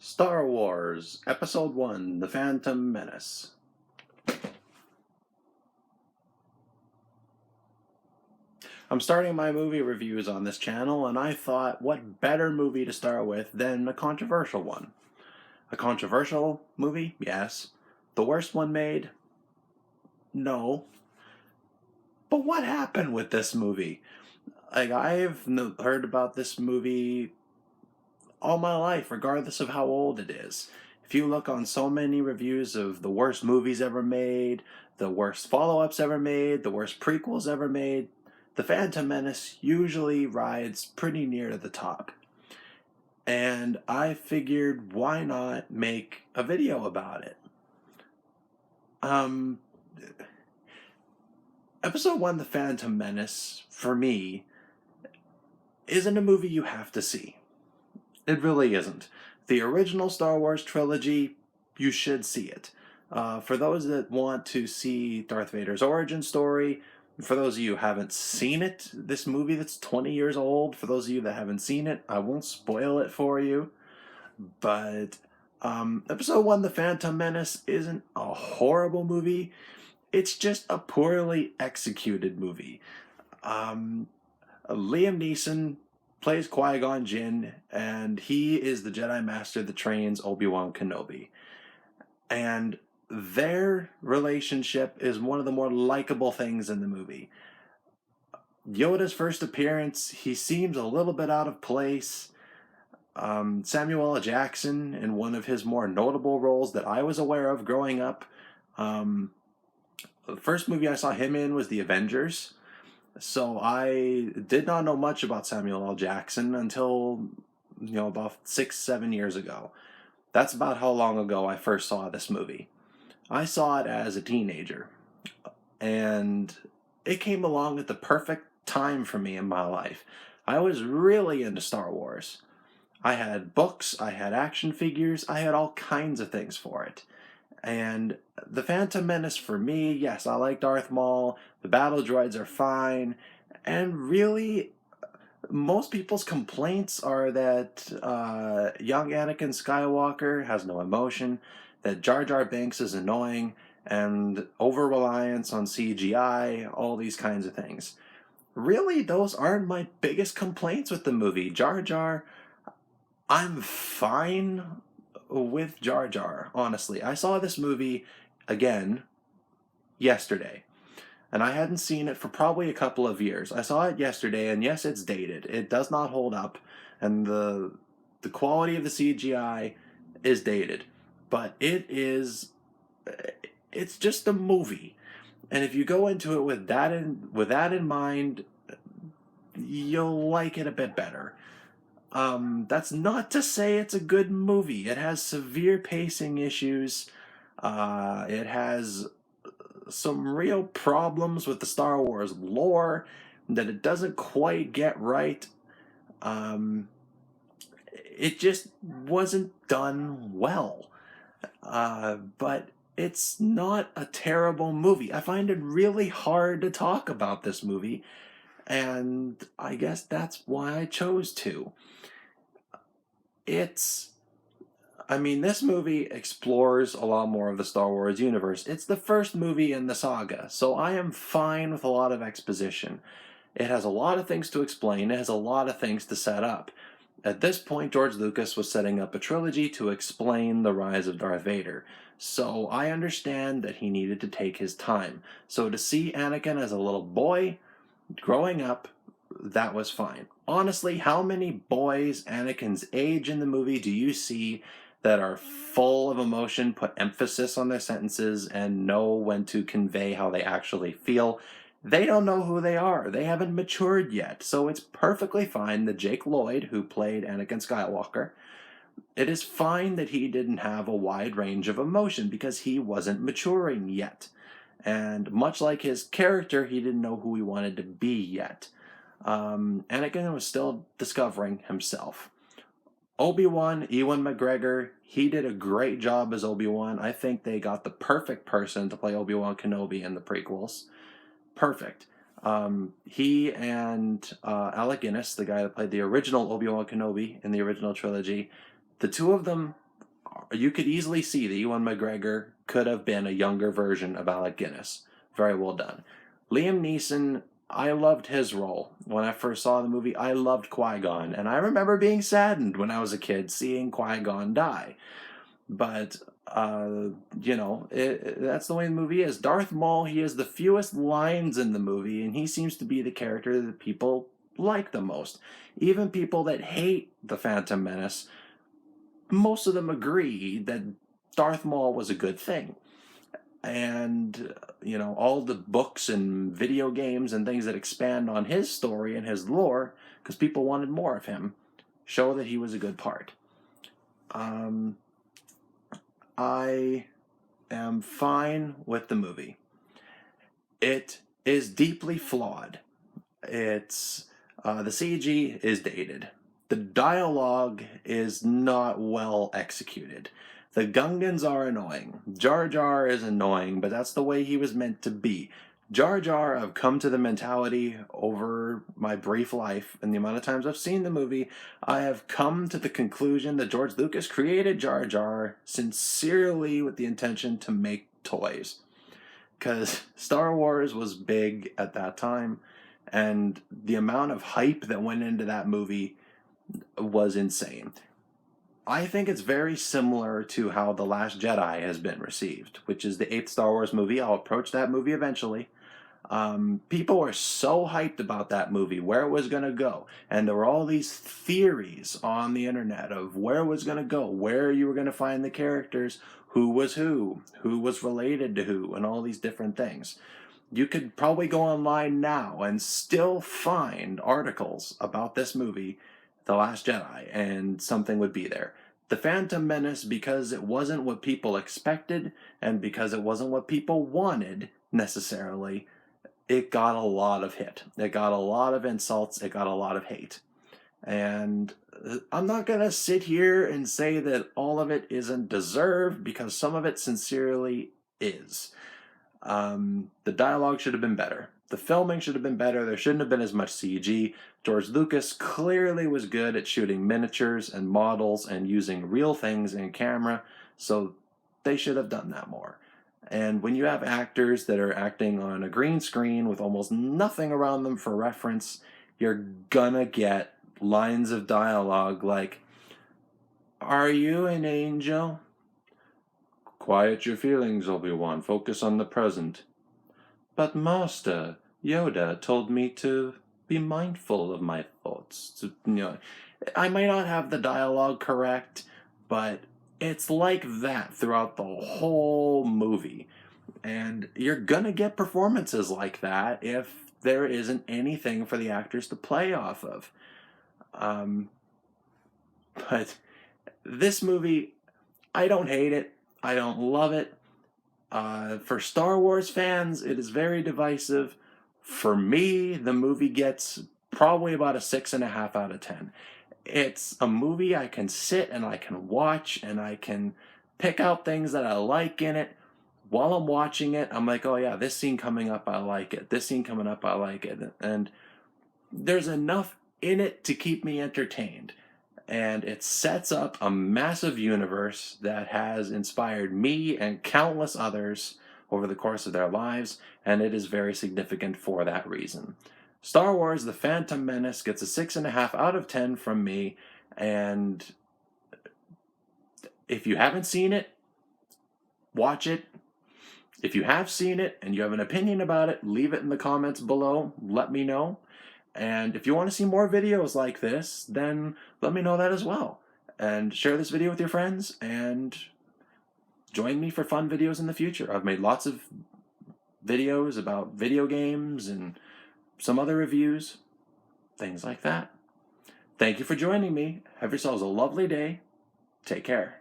Star Wars, Episode 1, The Phantom Menace. I'm starting my movie reviews on this channel, and I thought, what better movie to start with than a controversial one? A controversial movie? Yes. The worst one made? No. But what happened with this movie? I've heard about this movie all my life, regardless of how old it is. If you look on so many reviews of the worst movies ever made, the worst follow-ups ever made, the worst prequels ever made, The Phantom Menace usually rides pretty near to the top. And I figured, why not make a video about it? Episode 1, The Phantom Menace, for me, isn't a movie you have to see. It really isn't. The original Star Wars trilogy, you should see it. For those that want to see Darth Vader's origin story, for those of you who haven't seen it, this movie that's 20 years old, for those of you that haven't seen it, I won't spoil it for you. But Episode 1, The Phantom Menace, isn't a horrible movie. It's just a poorly executed movie. Liam Neeson plays Qui-Gon Jinn, and he is the Jedi Master that trains Obi-Wan Kenobi. And their relationship is one of the more likable things in the movie. Yoda's first appearance, he seems a little bit out of place. Samuel L. Jackson, in one of his more notable roles that I was aware of growing up, the first movie I saw him in was The Avengers. So I did not know much about Samuel L. Jackson until, about 6-7 years ago. That's about how long ago I first saw this movie. I saw it as a teenager, and it came along at the perfect time for me in my life. I was really into Star Wars. I had books, I had action figures, I had all kinds of things for it. And The Phantom Menace, for me, yes, I like Darth Maul, the battle droids are fine, and really, most people's complaints are that young Anakin Skywalker has no emotion, that Jar Jar Binks is annoying, and over-reliance on CGI, all these kinds of things. Really, those aren't my biggest complaints with the movie. Jar Jar, I'm fine with Jar Jar, honestly. I saw this movie, again, yesterday. And I hadn't seen it for probably a couple of years. I saw it yesterday, and yes, it's dated. It does not hold up, and the quality of the CGI is dated. But it's just a movie. And if you go into it with that in mind, you'll like it a bit better. That's not to say it's a good movie. It has severe pacing issues. It has some real problems with the Star Wars lore that it doesn't quite get right. It just wasn't done well. But it's not a terrible movie. I find it really hard to talk about this movie, and I guess that's why I chose to. This movie explores a lot more of the Star Wars universe. It's the first movie in the saga, so I am fine with a lot of exposition. It has a lot of things to explain, it has a lot of things to set up. At this point, George Lucas was setting up a trilogy to explain the rise of Darth Vader, so I understand that he needed to take his time. So to see Anakin as a little boy growing up, that was fine. Honestly, how many boys Anakin's age in the movie do you see that are full of emotion, put emphasis on their sentences, and know when to convey how they actually feel? They don't know who they are. They haven't matured yet. So it's perfectly fine that Jake Lloyd, who played Anakin Skywalker, it is fine that he didn't have a wide range of emotion because he wasn't maturing yet. And much like his character, he didn't know who he wanted to be yet. Anakin was still discovering himself. Obi-Wan, Ewan McGregor, he did a great job as Obi-Wan. I think they got the perfect person to play Obi-Wan Kenobi in the prequels. Perfect. He and Alec Guinness, the guy that played the original Obi-Wan Kenobi in the original trilogy, the two of them You could easily see that Ewan McGregor could have been a younger version of Alec Guinness. Very well done. Liam Neeson, I loved his role. When I first saw the movie, I loved Qui-Gon, and I remember being saddened when I was a kid seeing Qui-Gon die. But, that's the way the movie is. Darth Maul, he has the fewest lines in the movie, and he seems to be the character that people like the most. Even people that hate The Phantom Menace, most of them agree that Darth Maul was a good thing. And, all the books and video games and things that expand on his story and his lore, because people wanted more of him, show that he was a good part. I am fine with the movie. It is deeply flawed. It's the CG is dated. The dialogue is not well executed. The Gungans are annoying. Jar Jar is annoying, but that's the way he was meant to be. Jar Jar, I've come to the mentality over my brief life and the amount of times I've seen the movie, I have come to the conclusion that George Lucas created Jar Jar sincerely with the intention to make toys. Because Star Wars was big at that time, and the amount of hype that went into that movie was insane. I think it's very similar to how The Last Jedi has been received, which is the 8th Star Wars movie. I'll approach that movie eventually. People were so hyped about that movie, where it was going to go. And there were all these theories on the internet of where it was going to go, where you were going to find the characters, who was related to who, and all these different things. You could probably go online now and still find articles about this movie, The Last Jedi, and something would be there. The Phantom Menace, because it wasn't what people expected, and because it wasn't what people wanted, necessarily, it got a lot of hit. It got a lot of insults. It got a lot of hate. And I'm not going to sit here and say that all of it isn't deserved, because some of it sincerely is. The dialogue should have been better. The filming should have been better. There shouldn't have been as much CG. George Lucas clearly was good at shooting miniatures and models and using real things in camera, so they should have done that more. And when you have actors that are acting on a green screen with almost nothing around them for reference, you're gonna get lines of dialogue like, "Are you an angel?" "Quiet your feelings, Obi-Wan. Focus on the present." "But Master, Yoda told me to be mindful of my thoughts." I might not have the dialogue correct, but it's like that throughout the whole movie. And you're gonna get performances like that if there isn't anything for the actors to play off of. But this movie, I don't hate it. I don't love it. For Star Wars fans, it is very divisive. For me, the movie gets probably about a 6.5 out of 10. It's a movie I can sit and I can watch, and I can pick out things that I like in it. While I'm watching it, I'm like, oh yeah, this scene coming up, I like it. This scene coming up, I like it. And there's enough in it to keep me entertained. And it sets up a massive universe that has inspired me and countless others over the course of their lives, and it is very significant for that reason. Star Wars The Phantom Menace gets a 6.5 out of 10 from me, and if you haven't seen it, watch it. If you have seen it and you have an opinion about it, leave it in the comments below. Let me know. And if you want to see more videos like this, then let me know that as well. And share this video with your friends, and join me for fun videos in the future. I've made lots of videos about video games and some other reviews, things like that. Thank you for joining me. Have yourselves a lovely day. Take care.